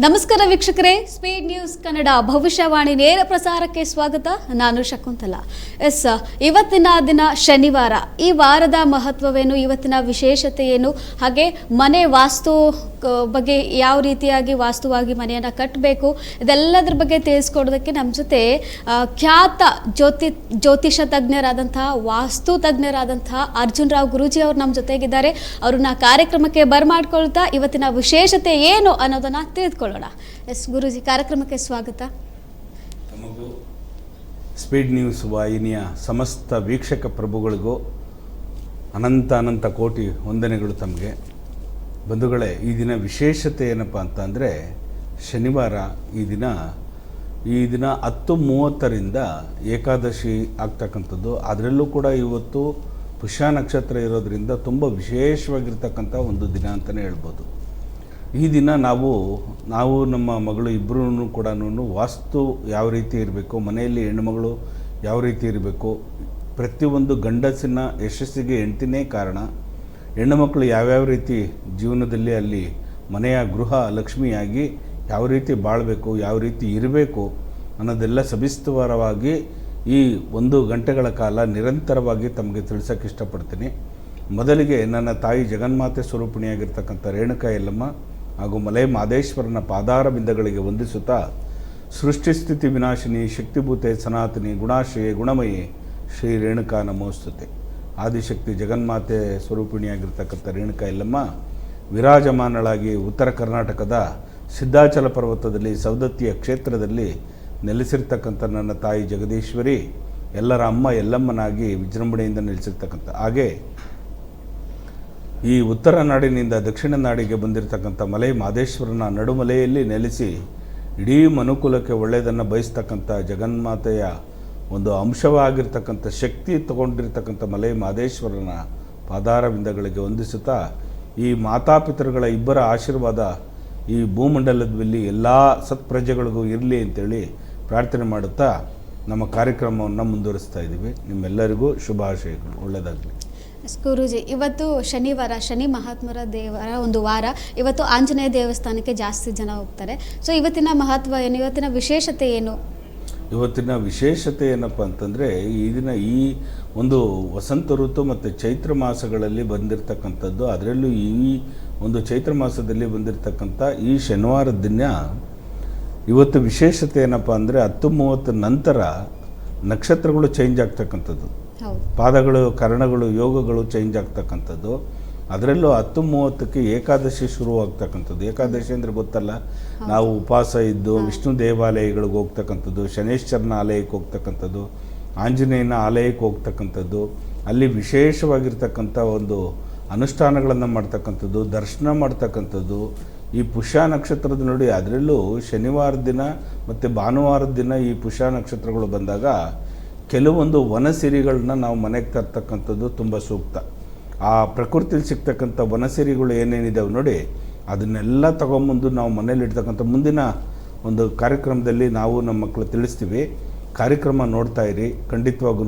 ನಮಸ್ಕಾರ ವೀಕ್ಷಕರೇ, speed news Kannada ಭವಿಷ್ಯವಾಣಿ ನೇರ ಪ್ರಸಾರಕ್ಕೆ ಸ್ವಾಗತ. ನಾನು ಶಕುಂತಲಾ. ಇವತ್ತಿನ ದಿನ ಶನಿವಾರ. ಈ ವಾರದ ಮಹತ್ವವೇನು, ಇವತ್ತಿನ ವಿಶೇಷತೆ ಏನು, ಹಾಗೆ ಮನೆ ವಾಸ್ತು ಬಗ್ಗೆ ಯಾವ ರೀತಿಯಾಗಿ ವಾಸ್ತುವಾಗಿ ಮನೆಯನ್ನು ಕಟ್ಟಬೇಕು, ಇದೆಲ್ಲದರ ಬಗ್ಗೆ ತಿಳಿಸ್ಕೊಡೋದಕ್ಕೆ ನಮ್ಮ ಜೊತೆ ಖ್ಯಾತ ಜ್ಯೋತಿಷ ತಜ್ಞರಾದಂತಹ ವಾಸ್ತು ತಜ್ಞರಾದಂತಹ ಅರ್ಜುನ್ ರಾವ್ ಗುರೂಜಿ ಅವರು ನಮ್ಮ ಜೊತೆಗಿದ್ದಾರೆ. ಅವ್ರನ್ನ ಕಾರ್ಯಕ್ರಮಕ್ಕೆ ಬರಮಾಡ್ಕೊಳ್ತಾ ಇವತ್ತಿನ ವಿಶೇಷತೆ ಏನು ಅನ್ನೋದನ್ನ ತಿಳಿದುಕೊಳ್ಳೋಣ. ಗುರೂಜಿ, ಕಾರ್ಯಕ್ರಮಕ್ಕೆ ಸ್ವಾಗತ. ತಮಗೂ ಸ್ಪೀಡ್ ನ್ಯೂಸ್ ವಾಹಿನಿಯ ಸಮಸ್ತ ವೀಕ್ಷಕ ಪ್ರಭುಗಳಿಗೂ ಅನಂತ ಕೋಟಿ ವಂದನೆಗಳು. ತಮಗೆ ಬಂಧುಗಳೇ, ಈ ದಿನ ವಿಶೇಷತೆ ಏನಪ್ಪ ಅಂತಂದರೆ ಶನಿವಾರ. ಈ ದಿನ 10:30ರಿಂದ ಏಕಾದಶಿ ಆಗ್ತಕ್ಕಂಥದ್ದು. ಅದರಲ್ಲೂ ಕೂಡ ಇವತ್ತು ಪುಷ್ಯ ನಕ್ಷತ್ರ ಇರೋದರಿಂದ ತುಂಬ ವಿಶೇಷವಾಗಿರ್ತಕ್ಕಂಥ ಒಂದು ದಿನ ಅಂತಲೇ ಹೇಳ್ಬೋದು. ಈ ದಿನ ನಾವು ನಮ್ಮ ಮಗಳು ಇಬ್ಬರೂ ಕೂಡ ವಾಸ್ತು ಯಾವ ರೀತಿ ಇರಬೇಕು, ಮನೆಯಲ್ಲಿ ಹೆಣ್ಣುಮಗಳು ಯಾವ ರೀತಿ ಇರಬೇಕು, ಪ್ರತಿಯೊಂದು ಗಂಡಸಿನ ಯಶಸ್ಸಿಗೆ ಹೆಂಡತಿನೇ ಕಾರಣ, ಹೆಣ್ಣು ಮಕ್ಕಳು ಯಾವ್ಯಾವ ರೀತಿ ಜೀವನದಲ್ಲಿ ಅಲ್ಲಿ ಮನೆಯ ಗೃಹ ಲಕ್ಷ್ಮಿಯಾಗಿ ಯಾವ ರೀತಿ ಬಾಳಬೇಕು, ಯಾವ ರೀತಿ ಇರಬೇಕು ಅನ್ನೋದೆಲ್ಲ ಸವಿಸ್ತರವಾಗಿ ಈ 1 ಗಂಟೆಗಳ ಕಾಲ ನಿರಂತರವಾಗಿ ತಮಗೆ ತಿಳಿಸೋಕ್ಕೆ ಇಷ್ಟಪಡ್ತೀನಿ. ಮೊದಲಿಗೆ ನನ್ನ ತಾಯಿ ಜಗನ್ಮಾತೆ ಸ್ವರೂಪಿಣಿಯಾಗಿರ್ತಕ್ಕಂಥ ರೇಣುಕಾ ಯಲ್ಲಮ್ಮ ಹಾಗೂ ಮಲೆ ಮಾದೇಶ್ವರನ ಪಾದಾರ ಬಿಂದಗಳಿಗೆ ವಂದಿಸುತ್ತಾ, ಸೃಷ್ಟಿಸ್ಥಿತಿ ವಿನಾಶಿನಿ ಶಕ್ತಿಭೂತೆ ಸನಾತನಿ ಗುಣಾಶ್ರಯೇ ಗುಣಮಯಿ ಶ್ರೀ ರೇಣುಕಾ ನಮೋಸ್ತುತೆ. ಆದಿಶಕ್ತಿ ಜಗನ್ಮಾತೆ ಸ್ವರೂಪಿಣಿಯಾಗಿರ್ತಕ್ಕಂಥ ರೇಣುಕಾ ಯಲ್ಲಮ್ಮ ವಿರಾಜಮಾನಳಾಗಿ ಉತ್ತರ ಕರ್ನಾಟಕದ ಸಿದ್ಧಾಚಲ ಪರ್ವತದಲ್ಲಿ ಸೌದತ್ತಿಯ ಕ್ಷೇತ್ರದಲ್ಲಿ ನೆಲೆಸಿರ್ತಕ್ಕಂಥ ನನ್ನ ತಾಯಿ ಜಗದೀಶ್ವರಿ ಎಲ್ಲರ ಅಮ್ಮ ಯಲ್ಲಮ್ಮನಾಗಿ ವಿಜೃಂಭಣೆಯಿಂದ ನೆಲೆಸಿರ್ತಕ್ಕಂಥ, ಹಾಗೆ ಈ ಉತ್ತರ ನಾಡಿನಿಂದ ದಕ್ಷಿಣ ನಾಡಿಗೆ ಬಂದಿರತಕ್ಕಂಥ ಮಲೆ ಮಾದೇಶ್ವರನ ನಡುಮಲೆಯಲ್ಲಿ ನೆಲೆಸಿ ಇಡೀ ಮನುಕುಲಕ್ಕೆ ಒಳ್ಳೆಯದನ್ನು ಬಯಸ್ತಕ್ಕಂಥ ಜಗನ್ಮಾತೆಯ ಒಂದು ಅಂಶವಾಗಿರ್ತಕ್ಕಂಥ ಶಕ್ತಿ ತಗೊಂಡಿರ್ತಕ್ಕಂಥ ಮಲೆ ಮಾದೇಶ್ವರನ ಪಾದಾರ ಬಿಂದಗಳಿಗೆ ವಂದಿಸುತ್ತಾ, ಈ ಮಾತಾಪಿತೃಗಳ ಇಬ್ಬರ ಆಶೀರ್ವಾದ ಈ ಭೂಮಂಡಲದಲ್ಲಿ ಎಲ್ಲ ಸತ್ಪ್ರಜೆಗಳಿಗೂ ಇರಲಿ ಅಂತೇಳಿ ಪ್ರಾರ್ಥನೆ ಮಾಡುತ್ತಾ ನಮ್ಮ ಕಾರ್ಯಕ್ರಮವನ್ನು ಮುಂದುವರಿಸ್ತಾ ಇದ್ದೀವಿ. ನಿಮ್ಮೆಲ್ಲರಿಗೂ ಶುಭಾಶಯಗಳು, ಒಳ್ಳೆಯದಾಗಲಿ. ಗುರೂಜಿ, ಇವತ್ತು ಶನಿವಾರ, ಶನಿ ಮಹಾತ್ಮರ ದೇವರ ಒಂದು ವಾರ. ಇವತ್ತು ಆಂಜನೇಯ ದೇವಸ್ಥಾನಕ್ಕೆ ಜಾಸ್ತಿ ಜನ ಹೋಗ್ತಾರೆ. ಸೊ ಇವತ್ತಿನ ಮಹತ್ವ ಏನು, ಇವತ್ತಿನ ವಿಶೇಷತೆ ಏನು? ಇವತ್ತಿನ ವಿಶೇಷತೆ ಏನಪ್ಪ ಅಂತಂದರೆ, ಈ ದಿನ ಈ ಒಂದು ವಸಂತ ಋತು ಮತ್ತು ಚೈತ್ರ ಮಾಸಗಳಲ್ಲಿ ಬಂದಿರತಕ್ಕಂಥದ್ದು. ಅದರಲ್ಲೂ ಈ ಒಂದು ಚೈತ್ರ ಮಾಸದಲ್ಲಿ ಬಂದಿರತಕ್ಕಂಥ ಈ ಶನಿವಾರದ ದಿನ ಇವತ್ತು ವಿಶೇಷತೆ ಏನಪ್ಪ ಅಂದರೆ 10:30 ನಂತರ ನಕ್ಷತ್ರಗಳು ಚೇಂಜ್ ಆಗ್ತಕ್ಕಂಥದ್ದು, ಪಾದಗಳು, ಕರ್ಣಗಳು, ಯೋಗಗಳು ಚೇಂಜ್ ಆಗ್ತಕ್ಕಂಥದ್ದು. ಅದರಲ್ಲೂ 10:30ಕ್ಕೆ ಏಕಾದಶಿ ಶುರುವಾಗ್ತಕ್ಕಂಥದ್ದು. ಏಕಾದಶಿ ಅಂದರೆ ಗೊತ್ತಲ್ಲ, ನಾವು ಉಪವಾಸ ಇದ್ದು ವಿಷ್ಣು ದೇವಾಲಯಗಳಿಗೆ ಹೋಗ್ತಕ್ಕಂಥದ್ದು, ಶನೇಶ್ವರನ ಆಲಯಕ್ಕೆ ಹೋಗ್ತಕ್ಕಂಥದ್ದು, ಆಂಜನೇಯನ ಆಲಯಕ್ಕೆ ಹೋಗ್ತಕ್ಕಂಥದ್ದು, ಅಲ್ಲಿ ವಿಶೇಷವಾಗಿರ್ತಕ್ಕಂಥ ಒಂದು ಅನುಷ್ಠಾನಗಳನ್ನು ಮಾಡ್ತಕ್ಕಂಥದ್ದು, ದರ್ಶನ ಮಾಡ್ತಕ್ಕಂಥದ್ದು. ಈ ಪುಷ್ಯ ನಕ್ಷತ್ರದ ನೋಡಿ, ಅದರಲ್ಲೂ ಶನಿವಾರದ ದಿನ ಮತ್ತು ಭಾನುವಾರದ ದಿನ ಈ ಪುಷ್ಯ ನಕ್ಷತ್ರಗಳು ಬಂದಾಗ ಕೆಲವೊಂದು ವನಸಿರಿಗಳನ್ನ ನಾವು ಮನೆಗೆ ತರ್ತಕ್ಕಂಥದ್ದು ತುಂಬ ಸೂಕ್ತ. ಆ ಪ್ರಕೃತಿಯಲ್ಲಿ ಸಿಗ್ತಕ್ಕಂಥ ವನಸಿರಿಗಳು ಏನೇನಿದ್ದಾವೆ ನೋಡಿ, ಅದನ್ನೆಲ್ಲ ತಗೊಂಬಂದು ನಾವು ಮನೇಲಿ ಇಡ್ತಕ್ಕಂಥ ಮುಂದಿನ ಒಂದು ಕಾರ್ಯಕ್ರಮದಲ್ಲಿ ನಾವು ನಮ್ಮ ಮಕ್ಕಳು ತಿಳಿಸ್ತೀವಿ. ಕಾರ್ಯಕ್ರಮ ನೋಡ್ತಾ ಇರಿ. ಖಂಡಿತವಾಗೂ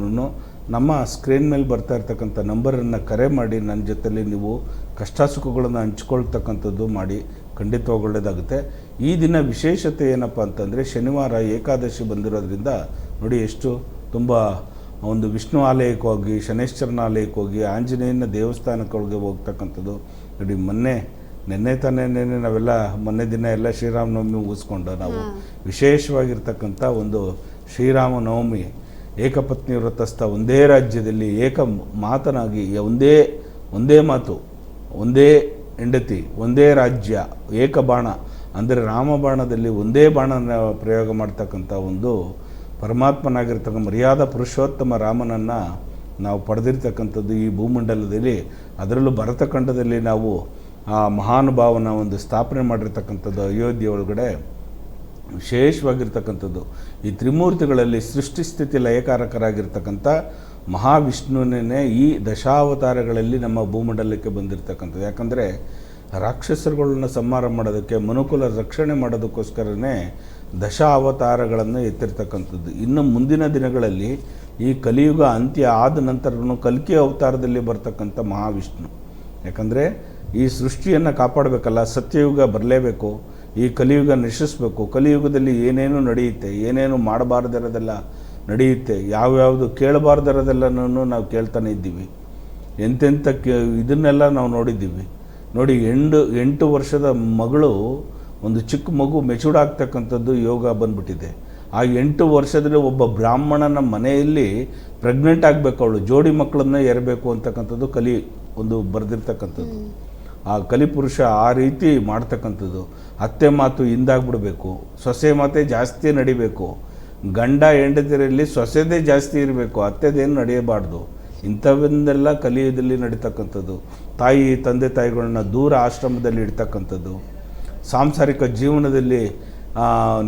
ನಮ್ಮ ಸ್ಕ್ರೀನ್ ಮೇಲೆ ಬರ್ತಾ ಇರ್ತಕ್ಕಂಥ ನಂಬರನ್ನು ಕರೆ ಮಾಡಿ ನನ್ನ ಜೊತೆಲಿ ನೀವು ಕಷ್ಟ ಸುಖಗಳನ್ನು ಹಂಚ್ಕೊಳ್ತಕ್ಕಂಥದ್ದು ಮಾಡಿ. ಖಂಡಿತವಾಗಿ ಒಳ್ಳೆಯದಾಗುತ್ತೆ. ಈ ದಿನ ವಿಶೇಷತೆ ಏನಪ್ಪ ಅಂತಂದರೆ, ಶನಿವಾರ ಏಕಾದಶಿ ಬಂದಿರೋದ್ರಿಂದ ನೋಡಿ ಎಷ್ಟು ತುಂಬ ಒಂದು ವಿಷ್ಣು ಆಲಯಕ್ಕೆ ಹೋಗಿ, ಶನೇಶ್ವರನ ಆಲಯಕ್ಕೆ ಹೋಗಿ, ಆಂಜನೇಯನ ದೇವಸ್ಥಾನಕ್ಕೆ ಹೋಗ್ತಕ್ಕಂಥದ್ದು ನೋಡಿ. ನೆನ್ನೆ ನಾವೆಲ್ಲ ಮೊನ್ನೆ ದಿನ ಎಲ್ಲ ಶ್ರೀರಾಮನವಮಿ ಮುಗಿಸ್ಕೊಂಡು ನಾವು ವಿಶೇಷವಾಗಿರ್ತಕ್ಕಂಥ ಒಂದು ಶ್ರೀರಾಮನವಮಿ ಏಕಪತ್ನಿ ವ್ರತಸ್ಥ ಒಂದೇ ರಾಜ್ಯದಲ್ಲಿ ಏಕ ಮಾತನಾಗಿ ಒಂದೇ ಮಾತು, ಒಂದೇ ಹೆಂಡತಿ, ಒಂದೇ ರಾಜ್ಯ, ಏಕ ಬಾಣ ಅಂದರೆ ರಾಮಬಾಣದಲ್ಲಿ ಒಂದೇ ಬಾಣನ ಪ್ರಯೋಗ ಮಾಡ್ತಕ್ಕಂಥ ಒಂದು ಪರಮಾತ್ಮನಾಗಿರ್ತಕ್ಕಂಥ ಮರ್ಯಾದಾ ಪುರುಷೋತ್ತಮ ರಾಮನನ್ನು ನಾವು ಪಡೆದಿರ್ತಕ್ಕಂಥದ್ದು ಈ ಭೂಮಂಡಲದಲ್ಲಿ. ಅದರಲ್ಲೂ ಭರತಖಂಡದಲ್ಲಿ ನಾವು ಆ ಮಹಾನುಭಾವನ ಒಂದು ಸ್ಥಾಪನೆ ಮಾಡಿರ್ತಕ್ಕಂಥದ್ದು ಅಯೋಧ್ಯೆ ಒಳಗಡೆ ವಿಶೇಷವಾಗಿರ್ತಕ್ಕಂಥದ್ದು. ಈ ತ್ರಿಮೂರ್ತಿಗಳಲ್ಲಿ ಸೃಷ್ಟಿಸ್ಥಿತಿ ಲಯಕಾರಕರಾಗಿರ್ತಕ್ಕಂಥ ಮಹಾವಿಷ್ಣುವನ್ನೇ ಈ ದಶಾವತಾರಗಳಲ್ಲಿ ನಮ್ಮ ಭೂಮಂಡಲಕ್ಕೆ ಬಂದಿರತಕ್ಕಂಥದ್ದು. ಯಾಕಂದರೆ ರಾಕ್ಷಸರುಗಳನ್ನ ಸಂಹಾರ ಮಾಡೋದಕ್ಕೆ, ಮನುಕುಲ ರಕ್ಷಣೆ ಮಾಡೋದಕ್ಕೋಸ್ಕರನೇ ಅವತಾರಗಳನ್ನು ಎತ್ತಿರ್ತಕ್ಕಂಥದ್ದು. ಇನ್ನು ಮುಂದಿನ ದಿನಗಳಲ್ಲಿ ಈ ಕಲಿಯುಗ ಅಂತ್ಯ ಆದ ನಂತರನೂ ಕಲ್ಕಿ ಅವತಾರದಲ್ಲಿ ಬರ್ತಕ್ಕಂಥ ಮಹಾವಿಷ್ಣು. ಯಾಕಂದರೆ ಈ ಸೃಷ್ಟಿಯನ್ನು ಕಾಪಾಡಬೇಕಲ್ಲ, ಸತ್ಯಯುಗ ಬರಲೇಬೇಕು. ಈ ಕಲಿಯುಗ ನಶಿಸಬೇಕು, ಕಲಿಯುಗದಲ್ಲಿ ಏನೇನು ನಡೆಯುತ್ತೆ, ಏನೇನು ಮಾಡಬಾರ್ದಿರೋದೆಲ್ಲ ನಡೆಯುತ್ತೆ, ಯಾವ್ಯಾವುದು ಕೇಳಬಾರ್ದಿರೋದೆಲ್ಲನೂ ನಾವು ಕೇಳ್ತಾನೆ ಇದ್ದೀವಿ, ಎಂತೆಂಥ ಇದನ್ನೆಲ್ಲ ನಾವು ನೋಡಿದ್ದೀವಿ. ನೋಡಿ, 8 ವರ್ಷದ ಮಗಳು, ಒಂದು ಚಿಕ್ಕ ಮಗು ಮೆಚೂರ್ಡ್ ಆಗ್ತಕ್ಕಂಥದ್ದು ಯೋಗ ಬಂದ್ಬಿಟ್ಟಿದೆ. ಆ 8 ವರ್ಷದಲ್ಲಿ ಒಬ್ಬ ಬ್ರಾಹ್ಮಣನ ಮನೆಯಲ್ಲಿ ಪ್ರೆಗ್ನೆಂಟ್ ಆಗಬೇಕು, ಅವಳು ಜೋಡಿ ಮಕ್ಕಳನ್ನ ಎರಬೇಕು ಅಂತಕ್ಕಂಥದ್ದು ಒಂದು ಬರೆದಿರ್ತಕ್ಕಂಥದ್ದು. ಆ ಕಲಿಪುರುಷ ಆ ರೀತಿ ಮಾಡ್ತಕ್ಕಂಥದ್ದು. ಅತ್ತೆ ಮಾತು ಹಿಂದಾಗ್ಬಿಡ್ಬೇಕು, ಸೊಸೆ ಮಾತೇ ಜಾಸ್ತಿ ನಡಿಬೇಕು, ಗಂಡ ಹೆಂಡತಿಯರಲ್ಲಿ ಸೊಸೆದೇ ಜಾಸ್ತಿ ಇರಬೇಕು, ಅತ್ತೆದೇನು ನಡೆಯಬಾರ್ದು. ಇಂಥವನ್ನೆಲ್ಲ ಕಲಿಯುಗದಲ್ಲಿ ನಡೀತಕ್ಕಂಥದ್ದು. ತಂದೆ ತಾಯಿಗಳನ್ನ ದೂರ ಆಶ್ರಮದಲ್ಲಿ ಇಡ್ತಕ್ಕಂಥದ್ದು, ಸಾಂಸಾರಿಕ ಜೀವನದಲ್ಲಿ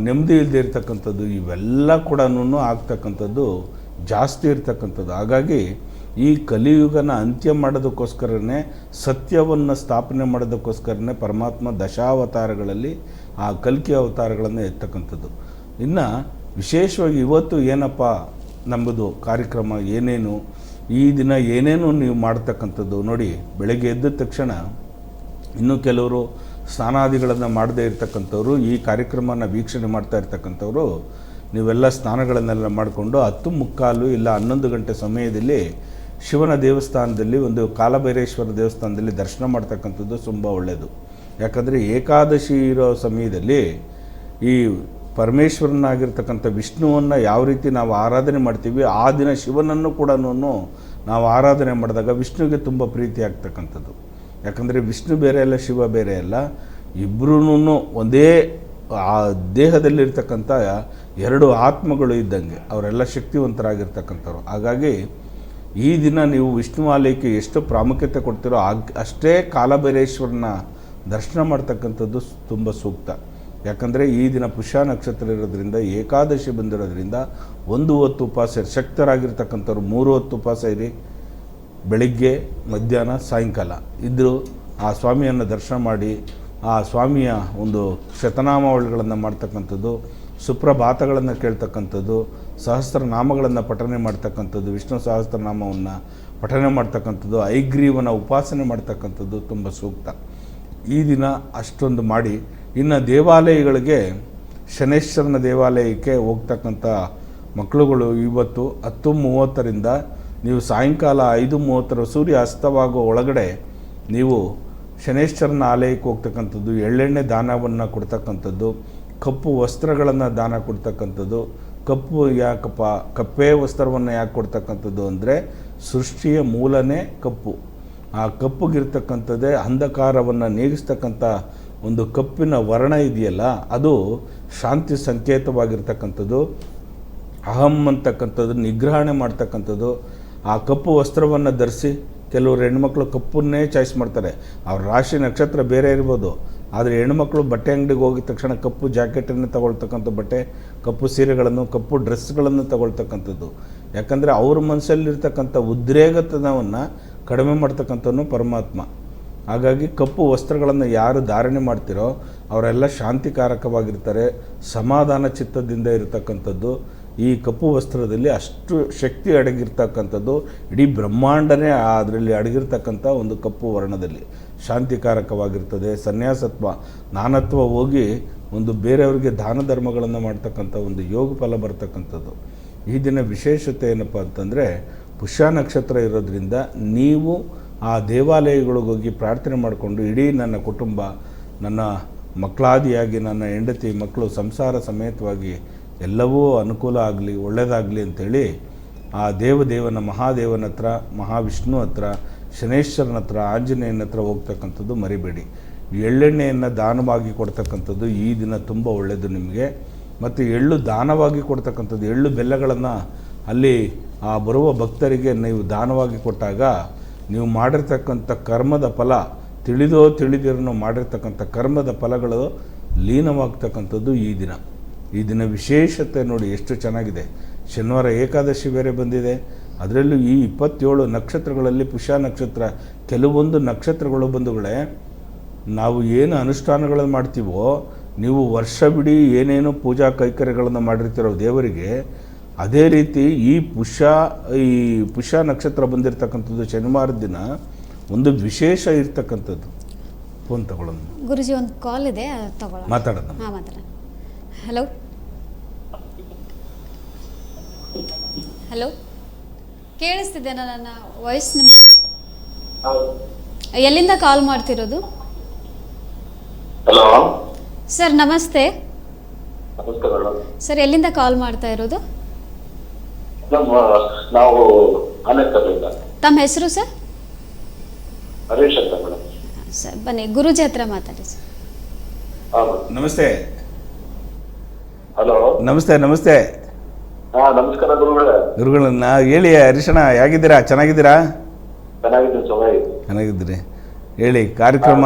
ನೆಮ್ಮದಿ ಇಲ್ಲದೆ ಇರ್ತಕ್ಕಂಥದ್ದು, ಇವೆಲ್ಲ ಕೂಡ ಆಗ್ತಕ್ಕಂಥದ್ದು ಜಾಸ್ತಿ ಇರ್ತಕ್ಕಂಥದ್ದು. ಹಾಗಾಗಿ ಈ ಕಲಿಯುಗನ ಅಂತ್ಯ ಮಾಡೋದಕ್ಕೋಸ್ಕರನೇ, ಸತ್ಯವನ್ನು ಸ್ಥಾಪನೆ ಮಾಡೋದಕ್ಕೋಸ್ಕರನೇ ಪರಮಾತ್ಮ ದಶಾವತಾರಗಳಲ್ಲಿ ಆ ಕಲ್ಕಿ ಅವತಾರಗಳನ್ನು ಎತ್ತಕ್ಕಂಥದ್ದು. ಇನ್ನು ವಿಶೇಷವಾಗಿ ಇವತ್ತು ಏನಪ್ಪ ನಮ್ಮದು ಕಾರ್ಯಕ್ರಮ, ಏನೇನು ಈ ದಿನ ಏನೇನು ನೀವು ಮಾಡ್ತಕ್ಕಂಥದ್ದು ನೋಡಿ. ಬೆಳಗ್ಗೆ ಎದ್ದ ತಕ್ಷಣ ಇನ್ನೂ ಕೆಲವರು ಸ್ನಾನಾದಿಗಳನ್ನು ಮಾಡದೇ ಇರ್ತಕ್ಕಂಥವ್ರು, ಈ ಕಾರ್ಯಕ್ರಮನ ವೀಕ್ಷಣೆ ಮಾಡ್ತಾ ಇರ್ತಕ್ಕಂಥವ್ರು, ನೀವೆಲ್ಲ ಸ್ನಾನಗಳನ್ನೆಲ್ಲ ಮಾಡಿಕೊಂಡು 10:15 ಇಲ್ಲ 11 ಗಂಟೆ ಸಮಯದಲ್ಲಿ ಶಿವನ ದೇವಸ್ಥಾನದಲ್ಲಿ, ಒಂದು ಕಾಲಭೈರೇಶ್ವರ ದೇವಸ್ಥಾನದಲ್ಲಿ ದರ್ಶನ ಮಾಡ್ತಕ್ಕಂಥದ್ದು ತುಂಬ ಒಳ್ಳೆಯದು. ಯಾಕಂದರೆ ಏಕಾದಶಿ ಇರೋ ಸಮಯದಲ್ಲಿ ಈ ಪರಮೇಶ್ವರನಾಗಿರ್ತಕ್ಕಂಥ ವಿಷ್ಣುವನ್ನು ಯಾವ ರೀತಿ ನಾವು ಆರಾಧನೆ ಮಾಡ್ತೀವಿ, ಆ ದಿನ ಶಿವನನ್ನು ಕೂಡ ನಾವು ಆರಾಧನೆ ಮಾಡಿದಾಗ ವಿಷ್ಣುವಿಗೆ ತುಂಬ ಪ್ರೀತಿ ಆಗ್ತಕ್ಕಂಥದ್ದು. ಯಾಕಂದರೆ ವಿಷ್ಣು ಬೇರೆ ಅಲ್ಲ, ಶಿವ ಬೇರೆ ಅಲ್ಲ, ಇಬ್ಬರೂ ಒಂದೇ ಆ ದೇಹದಲ್ಲಿರ್ತಕ್ಕಂಥ 2 ಆತ್ಮಗಳು ಇದ್ದಂಗೆ, ಅವರೆಲ್ಲ ಶಕ್ತಿವಂತರಾಗಿರ್ತಕ್ಕಂಥವ್ರು. ಹಾಗಾಗಿ ಈ ದಿನ ನೀವು ವಿಷ್ಣು ಆಲಯಕ್ಕೆ ಎಷ್ಟು ಪ್ರಾಮುಖ್ಯತೆ ಕೊಡ್ತೀರೋ ಅಷ್ಟೇ ಕಾಲಭೈರೇಶ್ವರನ ದರ್ಶನ ಮಾಡ್ತಕ್ಕಂಥದ್ದು ತುಂಬ ಸೂಕ್ತ. ಯಾಕಂದರೆ ಈ ದಿನ ಪುಷ್ಯ ನಕ್ಷತ್ರ ಇರೋದ್ರಿಂದ, ಏಕಾದಶಿ ಬಂದಿರೋದ್ರಿಂದ 1 ಹೊತ್ತು ಉಪವಾಸ ಇರಿ. ಶಕ್ತರಾಗಿರ್ತಕ್ಕಂಥವ್ರು 3 ಹೊತ್ತು ಉಪವಾಸ ಇರಿ, ಬೆಳಿಗ್ಗೆ ಮಧ್ಯಾಹ್ನ ಸಾಯಂಕಾಲ ಇದ್ದರೂ ಆ ಸ್ವಾಮಿಯನ್ನು ದರ್ಶನ ಮಾಡಿ, ಆ ಸ್ವಾಮಿಯ ಒಂದು ಶತನಾಮಾವಳಿಗಳನ್ನು ಮಾಡ್ತಕ್ಕಂಥದ್ದು, ಸುಪ್ರಭಾತಗಳನ್ನು ಕೇಳ್ತಕ್ಕಂಥದ್ದು, ಸಹಸ್ರನಾಮಗಳನ್ನು ಪಠನೆ ಮಾಡ್ತಕ್ಕಂಥದ್ದು, ವಿಷ್ಣು ಸಹಸ್ರನಾಮವನ್ನು ಪಠನೆ ಮಾಡ್ತಕ್ಕಂಥದ್ದು, ಐಗ್ರೀವನ ಉಪಾಸನೆ ಮಾಡ್ತಕ್ಕಂಥದ್ದು ತುಂಬ ಸೂಕ್ತ. ಈ ದಿನ ಅಷ್ಟೊಂದು ಮಾಡಿ, ಇನ್ನು ದೇವಾಲಯಗಳಿಗೆ, ಶನೇಶ್ವರನ ದೇವಾಲಯಕ್ಕೆ ಹೋಗ್ತಕ್ಕಂಥ ಮಕ್ಕಳುಗಳು ಇವತ್ತು 10:30ರಿಂದ ನೀವು ಸಾಯಂಕಾಲ 5:30 ಸೂರ್ಯ ಅಸ್ತವಾಗೋ ಒಳಗಡೆ ನೀವು ಶನೇಶ್ವರನ ಆಲಯಕ್ಕೆ ಹೋಗ್ತಕ್ಕಂಥದ್ದು, ಎಳ್ಳೆಣ್ಣೆ ದಾನವನ್ನು ಕೊಡ್ತಕ್ಕಂಥದ್ದು, ಕಪ್ಪು ವಸ್ತ್ರಗಳನ್ನು ದಾನ ಕೊಡ್ತಕ್ಕಂಥದ್ದು. ಕಪ್ಪು ಯಾಕಪ್ಪ, ಕಪ್ಪೇ ವಸ್ತ್ರವನ್ನು ಯಾಕೆ ಕೊಡ್ತಕ್ಕಂಥದ್ದು ಅಂದರೆ, ಸೃಷ್ಟಿಯ ಮೂಲನೇ ಕಪ್ಪು. ಆ ಕಪ್ಪುಗಿರ್ತಕ್ಕಂಥದ್ದೇ ಅಂಧಕಾರವನ್ನು ನೀಗಿಸ್ತಕ್ಕಂಥ ಒಂದು ಕಪ್ಪಿನ ವರ್ಣ ಇದೆಯಲ್ಲ, ಅದು ಶಾಂತಿ ಸಂಕೇತವಾಗಿರ್ತಕ್ಕಂಥದ್ದು. ಅಹಂ ಅಂತಕ್ಕಂಥದ್ದು ನಿಗ್ರಹಣೆ ಮಾಡ್ತಕ್ಕಂಥದ್ದು. ಆ ಕಪ್ಪು ವಸ್ತ್ರವನ್ನು ಧರಿಸಿ, ಕೆಲವರು ಹೆಣ್ಮಕ್ಳು ಕಪ್ಪನ್ನೇ ಚಾಯ್ಸ್ ಮಾಡ್ತಾರೆ. ಅವ್ರ ರಾಶಿ ನಕ್ಷತ್ರ ಬೇರೆ ಇರ್ಬೋದು, ಆದರೆ ಹೆಣ್ಮಕ್ಳು ಬಟ್ಟೆ ಅಂಗಡಿಗೆ ಹೋಗಿದ ತಕ್ಷಣ ಕಪ್ಪು ಜಾಕೆಟನ್ನು ತಗೊಳ್ತಕ್ಕಂಥ, ಬಟ್ಟೆ ಕಪ್ಪು ಸೀರೆಗಳನ್ನು, ಕಪ್ಪು ಡ್ರೆಸ್ಗಳನ್ನು ತಗೊಳ್ತಕ್ಕಂಥದ್ದು. ಯಾಕಂದರೆ ಅವ್ರ ಮನಸ್ಸಲ್ಲಿರ್ತಕ್ಕಂಥ ಉದ್ರೇಕತನವನ್ನು ಕಡಿಮೆ ಮಾಡ್ತಕ್ಕಂಥವನು ಪರಮಾತ್ಮ. ಹಾಗಾಗಿ ಕಪ್ಪು ವಸ್ತ್ರಗಳನ್ನು ಯಾರು ಧಾರಣೆ ಮಾಡ್ತಿರೋ ಅವರೆಲ್ಲ ಶಾಂತಿಕಾರಕವಾಗಿರ್ತಾರೆ, ಸಮಾಧಾನ ಚಿತ್ತದಿಂದ ಇರತಕ್ಕಂಥದ್ದು. ಈ ಕಪ್ಪು ವಸ್ತ್ರದಲ್ಲಿ ಅಷ್ಟು ಶಕ್ತಿ ಅಡಗಿರ್ತಕ್ಕಂಥದ್ದು. ಇಡೀ ಬ್ರಹ್ಮಾಂಡನೇ ಅದರಲ್ಲಿ ಅಡಗಿರ್ತಕ್ಕಂಥ ಒಂದು ಕಪ್ಪು ವರ್ಣದಲ್ಲಿ ಶಾಂತಿಕಾರಕವಾಗಿರ್ತದೆ. ಸನ್ಯಾಸತ್ವ, ನಾನತ್ವ ಹೋಗಿ ಒಂದು ಬೇರೆಯವರಿಗೆ ದಾನ ಧರ್ಮಗಳನ್ನು ಮಾಡ್ತಕ್ಕಂಥ ಒಂದು ಯೋಗ ಫಲ ಬರ್ತಕ್ಕಂಥದ್ದು. ಈ ದಿನ ವಿಶೇಷತೆ ಏನಪ್ಪ ಅಂತಂದರೆ, ಪುಷ್ಯ ನಕ್ಷತ್ರ ಇರೋದ್ರಿಂದ ನೀವು ಆ ದೇವಾಲಯಗಳಿಗೆ ಹೋಗಿ ಪ್ರಾರ್ಥನೆ ಮಾಡಿಕೊಂಡು, ಇಡೀ ನನ್ನ ಕುಟುಂಬ, ನನ್ನ ಮಕ್ಕಳಾದಿಯಾಗಿ ನನ್ನ ಹೆಂಡತಿ ಮಕ್ಕಳು ಸಂಸಾರ ಸಮೇತವಾಗಿ ಎಲ್ಲವೂ ಅನುಕೂಲ ಆಗಲಿ, ಒಳ್ಳೆಯದಾಗಲಿ ಅಂಥೇಳಿ ಆ ದೇವದೇವನ ಮಹಾದೇವನ ಹತ್ರ, ಮಹಾವಿಷ್ಣು ಹತ್ರ, ಶನೇಶ್ವರನ ಹತ್ರ, ಆಂಜನೇಯನ ಹತ್ರ ಹೋಗ್ತಕ್ಕಂಥದ್ದು ಮರಿಬೇಡಿ. ಎಳ್ಳೆಣ್ಣೆಯನ್ನು ದಾನವಾಗಿ ಕೊಡ್ತಕ್ಕಂಥದ್ದು ಈ ದಿನ ತುಂಬ ಒಳ್ಳೆಯದು ನಿಮಗೆ. ಮತ್ತು ಎಳ್ಳು ದಾನವಾಗಿ ಕೊಡ್ತಕ್ಕಂಥದ್ದು, ಎಳ್ಳು ಬೆಲ್ಲಗಳನ್ನು ಅಲ್ಲಿ ಆ ಬರುವ ಭಕ್ತರಿಗೆ ನೀವು ದಾನವಾಗಿ ಕೊಟ್ಟಾಗ ನೀವು ಮಾಡಿರ್ತಕ್ಕಂಥ ಕರ್ಮದ ಫಲ, ತಿಳಿದೋ ತಿಳಿದಿರೋ ಮಾಡಿರ್ತಕ್ಕಂಥ ಕರ್ಮದ ಫಲಗಳು ಲೀನವಾಗ್ತಕ್ಕಂಥದ್ದು ಈ ದಿನ. ಈ ದಿನ ವಿಶೇಷತೆ ನೋಡಿ ಎಷ್ಟು ಚೆನ್ನಾಗಿದೆ. ಶನಿವಾರ ಏಕಾದಶಿ ಬೇರೆ ಬಂದಿದೆ. ಅದರಲ್ಲೂ ಈ 27 ನಕ್ಷತ್ರಗಳಲ್ಲಿ ಪುಷ್ಯ ನಕ್ಷತ್ರ, ಕೆಲವೊಂದು ನಕ್ಷತ್ರಗಳು ಬಂಧುಗಳೇ, ನಾವು ಏನು ಅನುಷ್ಠಾನಗಳನ್ನು ಮಾಡ್ತೀವೋ, ನೀವು ವರ್ಷವಿಡೀ ಏನೇನು ಪೂಜಾ ಕೈಕರ್ಯಗಳನ್ನು ಮಾಡಿರ್ತೀರೋ ದೇವರಿಗೆ, ಅದೇ ರೀತಿ ಈ ಪುಷ್ಯ ನಕ್ಷತ್ರ ಬಂದಿರತಕ್ಕಂಥದ್ದು ಶನಿವಾರದ ದಿನ ಒಂದು ವಿಶೇಷ ಇರ್ತಕ್ಕಂಥದ್ದು. ಫೋನ್ ತಗೊಳ್ಳೋಣ. ಗುರುಜಿ ಒಂದು ಕಾಲ್ ಇದೆ, ತಗೊಳ್ಳೋಣ. ಮಾತಾಡೋಣ. ಹಾಂ, ಮಾತಾಡೋಣ. ಹಲೋ ಹಲೋ, ಕೇಳಿಸ್ತಿದ್ದೇನಾ ನನ್ನ ವಾಯ್ಸ್ ನಿಮಗೆ? ಎಲ್ಲಿಂದ ಕಾಲ್ ಮಾಡ್ತಿರೋದು? ಹಲೋ ಸರ್ ನಮಸ್ತೆ. ನಮಸ್ಕಾರ ಮೇಡಮ್. ಸರ್ ಎಲ್ಲಿಂದ ಕಾಲ್ ಮಾಡ್ತಾ ಇರೋದು? ನಾವು ಆನೇಕಲ್ಲಿಂದ. ತಮ್ಮ ಹೆಸರು ಸರ್? ಹರೀಶ್ ಅಂತ ಮೇಡಮ್. ಸರ್ ಬನ್ನಿ, ಗುರುಜಿ ಹತ್ರ ಮಾತಾಡಿ ಸರ್. ನಮಸ್ತೆ. ಹಲೋ ನಮಸ್ತೆ. ನಮಸ್ತೆ ನಮಸ್ಕಾರ ಗುರುಗಳೇ. ಗುರುಗಳನ್ನ ಹೇಳಿ. ಹರೀಶಣ್ಣ ಹೇಗಿದ್ದೀರಾ? ಚೆನ್ನಾಗಿದ್ದೀರಾ? ಚೆನ್ನಾಗಿದ್ದೀನಿ, ಚೆನ್ನಾಗಿದ್ದೀರಿ. ಹೇಳಿ ಕಾರ್ಯಕ್ರಮ.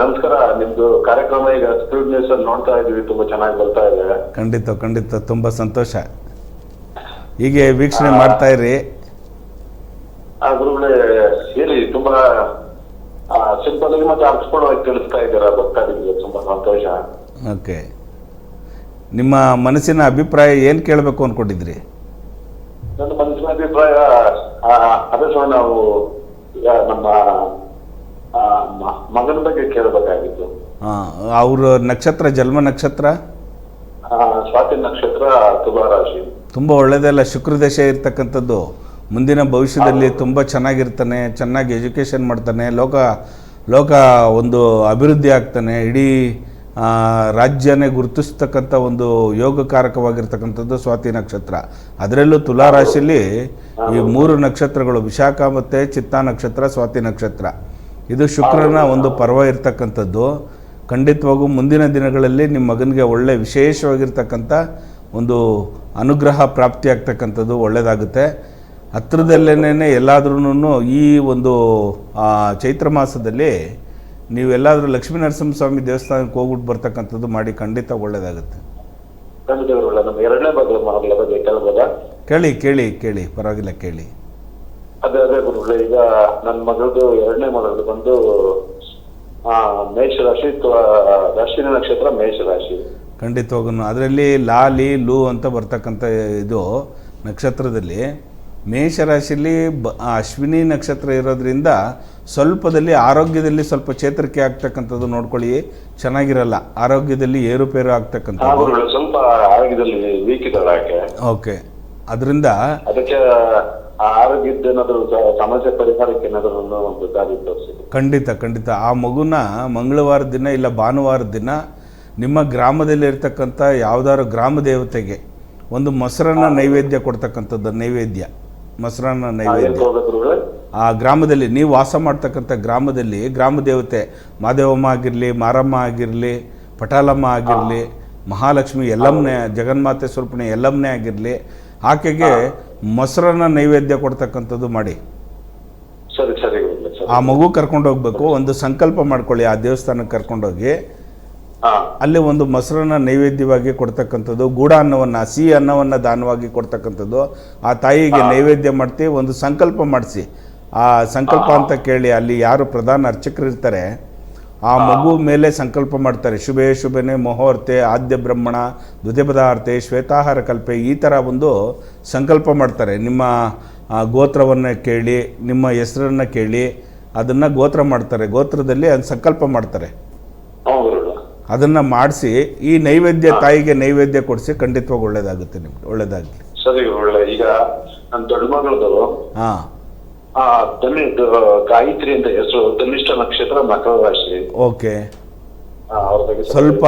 ನಮಸ್ಕಾರ. ನಿಮ್ದು ಕಾರ್ಯಕ್ರಮ ಈಗ ಸ್ಪೀಡ್ ನ್ಯೂಸ್ ಅಲ್ಲಿ ನೋಡ್ತಾ ಇದೀವಿ, ತುಂಬಾ ಚೆನ್ನಾಗಿ ಬರ್ತಾ ಇದೆ. ಖಂಡಿತ ತುಂಬಾ ಸಂತೋಷ. ಹೀಗೆ ವೀಕ್ಷಣೆ ಮಾಡ್ತಾ ಇರಿ. ಗುರುಗಳೇ ಹೇಳಿ, ತುಂಬಾ ಸಿಂಪಲ್ ಆಗಿ ಮತ್ತೆ ಅರ್ಥಪೂರ್ಣವಾಗಿ ತಿಳಿಸ್ತಾ ಇದ್ದೀರಾ ಭಕ್ತಾದಿಗಳಿಗೆ, ತುಂಬಾ ಸಂತೋಷ. ಓಕೆ, ನಿಮ್ಮ ಮನಸ್ಸಿನ ಅಭಿಪ್ರಾಯ ಏನು ಕೇಳಬೇಕು ಅಂದ್ಕೊಂಡಿದ್ರಿ? ನನ್ನ ಮನಸ್ಸಿನ ಅಭಿಪ್ರಾಯ ಅದೇ ಸಹ ನಾವು ಈಗ ನಮ್ಮ ಮಗನ ಬಗ್ಗೆ ಕೇಳಬೇಕಾಗಿತ್ತು. ಅವ್ರ ನಕ್ಷತ್ರ, ಜನ್ಮ ನಕ್ಷತ್ರ ಸ್ವಾತಿ ನಕ್ಷತ್ರ, ತುಲಾ ರಾಶಿ. ತುಂಬ ಒಳ್ಳೆಯದಲ್ಲ. ಶುಕ್ರದಶೆ ಇರ್ತಕ್ಕಂಥದ್ದು. ಮುಂದಿನ ಭವಿಷ್ಯದಲ್ಲಿ ತುಂಬ ಚೆನ್ನಾಗಿರ್ತಾನೆ, ಚೆನ್ನಾಗಿ ಎಜುಕೇಷನ್ ಮಾಡ್ತಾನೆ, ಲೋಕ ಒಂದು ಅಭಿವೃದ್ಧಿ ಆಗ್ತಾನೆ, ಇಡೀ ರಾಜ್ಯನೇ ಗುರುತಿಸ್ತಕ್ಕಂಥ ಒಂದು ಯೋಗಕಾರಕವಾಗಿರ್ತಕ್ಕಂಥದ್ದು ಸ್ವಾತಿ ನಕ್ಷತ್ರ. ಅದರಲ್ಲೂ ತುಲಾ ರಾಶಿಯಲ್ಲಿ ಈ 3 ನಕ್ಷತ್ರಗಳು, ವಿಶಾಖ ಮತ್ತು ಚಿತ್ತಾ ನಕ್ಷತ್ರ, ಸ್ವಾತಿ ನಕ್ಷತ್ರ, ಇದು ಶುಕ್ರನ ಒಂದು ಪರ್ವ ಇರ್ತಕ್ಕಂಥದ್ದು. ಖಂಡಿತವಾಗೂ ಮುಂದಿನ ದಿನಗಳಲ್ಲಿ ನಿಮ್ಮ ಮಗನಿಗೆ ಒಳ್ಳೆ ವಿಶೇಷವಾಗಿರ್ತಕ್ಕಂಥ ಒಂದು ಅನುಗ್ರಹ ಪ್ರಾಪ್ತಿಯಾಗ್ತಕ್ಕಂಥದ್ದು ಒಳ್ಳೆಯದಾಗುತ್ತೆ. ಹತ್ರದಲ್ಲೇನೆ ಎಲ್ಲಾದ್ರೂ ಈ ಒಂದು ಚೈತ್ರ ಮಾಸದಲ್ಲಿ ನೀವೆಲ್ಲಾದರೂ ಲಕ್ಷ್ಮೀ ನರಸಿಂಹಸ್ವಾಮಿ ದೇವಸ್ಥಾನಕ್ಕೆ ಹೋಗ್ಬಿಟ್ಟು ಬರ್ತಕ್ಕಂಥದ್ದು ಮಾಡಿ, ಖಂಡಿತ ಒಳ್ಳೆಯದಾಗುತ್ತೆ. ಕೇಳಿ, ಪರವಾಗಿಲ್ಲ, ಕೇಳಿ. ಅದೇ ಗುರುಗಳೇ, ಈಗ ನನ್ನ ಮಗಳದು ಎರಡನೇ ಮಗಳದು ಬಂದು ಮೇಷ ರಾಶಿ, ರಾಶಿನ ನಕ್ಷತ್ರ ಮೇಷ ರಾಶಿ. ಖಂಡಿತವಾಗೂ ಅದರಲ್ಲಿ ಲಾಲಿ ಲೂ ಅಂತ ಬರ್ತಕ್ಕಂಥ ಇದು ನಕ್ಷತ್ರದಲ್ಲಿ ಮೇಷರಾಶಿಯಲ್ಲಿ ಅಶ್ವಿನಿ ನಕ್ಷತ್ರ ಇರೋದ್ರಿಂದ ಸ್ವಲ್ಪದಲ್ಲಿ ಆರೋಗ್ಯದಲ್ಲಿ ಸ್ವಲ್ಪ ಚೇತರಿಕೆ ಆಗ್ತಕ್ಕಂಥದ್ದು ನೋಡ್ಕೊಳ್ಳಿ. ಚೆನ್ನಾಗಿರಲ್ಲ, ಆರೋಗ್ಯದಲ್ಲಿ ಏರುಪೇರು ಆಗ್ತಕ್ಕಂಥದ್ದು. ಸ್ವಲ್ಪ ಆರೋಗ್ಯದಲ್ಲಿ ವೀಕ್ ಇದ್ದಾಳೆ. ಓಕೆ, ಅದರಿಂದ ಅದಕ್ಕೆ ಆರೋಗ್ಯದ ಏನಾದರೂ ಸಮಸ್ಯೆ ಪರಿಹಾರಕ್ಕೆ ಏನಾದರೂ ಒಂದು ದಾರಿ ತೋರಿಸಿ. ಖಂಡಿತ ಆ ಮಗುನ ಮಂಗಳವಾರದ ದಿನ ಇಲ್ಲ ಭಾನುವಾರದ ದಿನ ನಿಮ್ಮ ಗ್ರಾಮದಲ್ಲಿ ಇರ್ತಕ್ಕಂಥ ಯಾವುದಾದ್ರು ಗ್ರಾಮ ದೇವತೆಗೆ ಒಂದು ಮೊಸರನ್ನ ನೈವೇದ್ಯ ಕೊಡ್ತಕ್ಕಂಥದ್ದು. ಮೊಸರನ್ನ ನೈವೇದ್ಯ ಆ ಗ್ರಾಮದಲ್ಲಿ ನೀವು ವಾಸ ಮಾಡ್ತಕ್ಕಂಥ ಗ್ರಾಮದಲ್ಲಿ ಗ್ರಾಮ ದೇವತೆ ಮಾದೇವಮ್ಮ ಆಗಿರಲಿ, ಮಾರಮ್ಮ ಆಗಿರಲಿ, ಪಟಾಲಮ್ಮ ಆಗಿರಲಿ, ಮಹಾಲಕ್ಷ್ಮಿ ಎಲ್ಲಮ್ಮನೆ, ಜಗನ್ಮಾತೆ ಸ್ವರೂಪಣೆ ಎಲ್ಲಮ್ಮನೆ ಆಗಿರಲಿ, ಆಕೆಗೆ ಮೊಸರನ್ನ ನೈವೇದ್ಯ ಕೊಡ್ತಕ್ಕಂಥದ್ದು ಮಾಡಿ. ಆ ಮಗು ಕರ್ಕೊಂಡು ಹೋಗ್ಬೇಕು. ಒಂದು ಸಂಕಲ್ಪ ಮಾಡ್ಕೊಳ್ಳಿ, ಆ ದೇವಸ್ಥಾನಕ್ಕೆ ಕರ್ಕೊಂಡೋಗಿ ಅಲ್ಲಿ ಒಂದು ಮೊಸರನ್ನ ನೈವೇದ್ಯವಾಗಿ ಕೊಡ್ತಕ್ಕಂಥದ್ದು, ಗೂಢ ಅನ್ನವನ್ನು, ಸಿಹಿ ಅನ್ನವನ್ನು ದಾನವಾಗಿ ಕೊಡ್ತಕ್ಕಂಥದ್ದು. ಆ ತಾಯಿಗೆ ನೈವೇದ್ಯ ಮಾಡ್ತೀವಿ. ಒಂದು ಸಂಕಲ್ಪ ಮಾಡಿಸಿ, ಆ ಸಂಕಲ್ಪ ಅಂತ ಕೇಳಿ ಅಲ್ಲಿ ಯಾರು ಪ್ರಧಾನ ಅರ್ಚಕರು ಇರ್ತಾರೆ ಆ ಮಗು ಮೇಲೆ ಸಂಕಲ್ಪ ಮಾಡ್ತಾರೆ. ಶುಭನೆ ಮುಹೂರ್ತೆ ಆದ್ಯ ಬ್ರಹ್ಮಣ ದ್ವಿತೀಯ ಪದಾರ್ತೆ ಶ್ವೇತಾಹಾರ ಕಲ್ಪೆ, ಈ ಥರ ಒಂದು ಸಂಕಲ್ಪ ಮಾಡ್ತಾರೆ. ನಿಮ್ಮ ಗೋತ್ರವನ್ನು ಕೇಳಿ, ನಿಮ್ಮ ಹೆಸರನ್ನು ಕೇಳಿ ಅದನ್ನು ಗೋತ್ರ ಮಾಡ್ತಾರೆ. ಗೋತ್ರದಲ್ಲಿ ಅದು ಸಂಕಲ್ಪ ಮಾಡ್ತಾರೆ. ಅದನ್ನು ಮಾಡಿಸಿ ಈ ನೈವೇದ್ಯ ತಾಯಿಗೆ ನೈವೇದ್ಯ ಕೊಡಿಸಿ, ಖಂಡಿತವಾಗಿ ಒಳ್ಳೇದಾಗುತ್ತೆ. ನಿಮ್ಗೆ ಒಳ್ಳೇದಾಗಲಿ. ಸರಿ, ಒಳ್ಳೆ. ಈಗ ನನ್ನ ದೊಡ್ಡ ಮಗಳದು ಗಾಯತ್ರಿ ಅಂತ ಹೆಸರು, ಧನಿಷ್ಠ ನಕ್ಷತ್ರ, ಮಕರ ರಾಶಿ. ಓಕೆ, ಸ್ವಲ್ಪ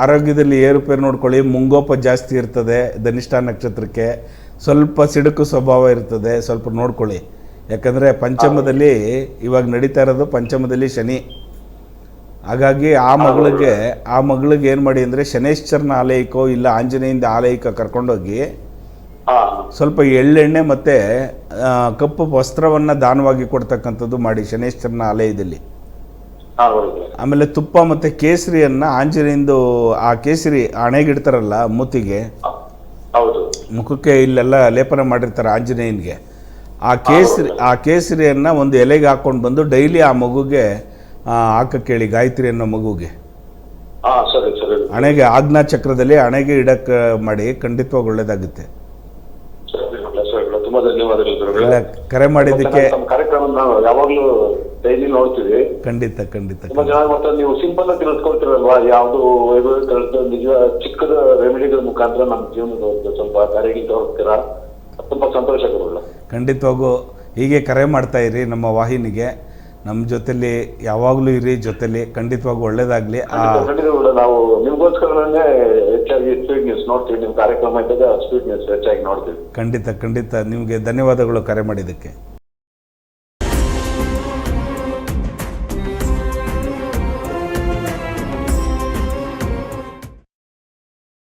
ಆರೋಗ್ಯದಲ್ಲಿ ಏರುಪೇರು ನೋಡ್ಕೊಳ್ಳಿ. ಮುಂಗೋಪ ಜಾಸ್ತಿ ಇರ್ತದೆ ಧನಿಷ್ಠ ನಕ್ಷತ್ರಕ್ಕೆ. ಸ್ವಲ್ಪ ಸಿಡುಕು ಸ್ವಭಾವ ಇರ್ತದೆ, ಸ್ವಲ್ಪ ನೋಡ್ಕೊಳ್ಳಿ. ಯಾಕಂದರೆ ಪಂಚಮದಲ್ಲಿ ಇವಾಗ ನಡೀತಾ ಇರೋದು ಪಂಚಮದಲ್ಲಿ ಶನಿ. ಹಾಗಾಗಿ ಆ ಮಗಳಿಗೆ ಏನು ಮಾಡಿ ಅಂದರೆ ಶನೇಶ್ವರನ ಆಲಯಕ್ಕೋ ಇಲ್ಲ ಆಂಜನೇಯಂದ ಆಲಯಕ್ಕೆ ಕರ್ಕೊಂಡೋಗಿ ಸ್ವಲ್ಪ ಎಳ್ಳೆಣ್ಣೆ ಮತ್ತು ಕಪ್ಪು ವಸ್ತ್ರವನ್ನು ದಾನವಾಗಿ ಕೊಡ್ತಕ್ಕಂಥದ್ದು ಮಾಡಿ ಶನೇಶ್ವರನ ಆಲಯದಲ್ಲಿ. ಆಮೇಲೆ ತುಪ್ಪ ಮತ್ತು ಕೇಸರಿಯನ್ನು ಆಂಜನೇಯಂದು ಆ ಕೇಸರಿ ಹಣೆಗಿಡ್ತಾರಲ್ಲ ಮೂತಿಗೆ, ಮುಖಕ್ಕೆ ಇಲ್ಲೆಲ್ಲ ಲೇಪನ ಮಾಡಿರ್ತಾರೆ ಆಂಜನೇಯನಿಗೆ. ಆ ಕೇಸರಿಯನ್ನು ಒಂದು ಎಲೆಗೆ ಹಾಕ್ಕೊಂಡು ಬಂದು ಡೈಲಿ ಆ ಮಗುಗೆ ಹಾಕಕ್ಕೆ ಹೇಳಿ, ಗಾಯತ್ರಿ ಅನ್ನೋ ಮಗುಗೆ ಹಣೆಗೆ, ಆಜ್ಞಾ ಚಕ್ರದಲ್ಲಿ ಹಣೆಗೆ ಇಡಕ್ಕೆ ಮಾಡಿ. ಖಂಡಿತವಾಗಿ ಒಳ್ಳೇದಾಗುತ್ತೆ. ತುಂಬಾ ಧನ್ಯವಾದಗಳು. ಕರೆ ಮಾಡಿದ್ದಕ್ಕೆ ಕಾರ್ಯಕ್ರಮ ಯಾವಾಗಲೂ ಡೈಲಿ ನೋಡ್ತೀವಿ. ಖಂಡಿತ ಖಂಡಿತ ತುಂಬಾ ಚೆನ್ನಾಗಿ ಮತ್ತೆ ನೀವು ಸಿಂಪಲ್ ಆಗಿ ತಿಳಿಸ್ಕೊಳ್ತೀರಲ್ವಾ, ಯಾವ್ದು ನಿಜ ಚಿಕ್ಕದ ರೆಮಿಡಿಗಳ ಮುಖಾಂತರ ನಮ್ಮ ಜೀವನದ ಸ್ವಲ್ಪ ದಾರಿಗೆ ತೋರಿಸ್ತೀರಾ, ತುಂಬಾ ಸಂತೋಷ ಗುರುಗಳೇ. ಖಂಡಿತವಾಗೂ ಹೀಗೆ ಕರೆ ಮಾಡ್ತಾ ಇರಿ ನಮ್ಮ ವಾಹಿನಿಗೆ, ನಮ್ಮ ಜೊತೆಲಿ ಯಾವಾಗಲೂ ಇರಿ ಜೊತೆಲಿ, ಖಂಡಿತವಾಗೂ ಒಳ್ಳೇದಾಗಲಿ. ಖಂಡಿತ ನಾವು ನಿಮ್ಗೋಸ್ಕರನೇ ಹೆಚ್ಚಾಗಿ ಸ್ಪೀಡ್ ನ್ಯೂಸ್ ನೋಡ್ತೀವಿ, ನಿಮ್ಮ ಕಾರ್ಯಕ್ರಮ ಇದ್ದಾಗ ಸ್ಪೀಡ್ ನ್ಯೂಸ್ ಹೆಚ್ಚಾಗಿ ನೋಡ್ತೀವಿ. ಖಂಡಿತ ಖಂಡಿತ ನಿಮಗೆ ಧನ್ಯವಾದಗಳು ಕರೆ ಮಾಡಿದ್ದಕ್ಕೆ.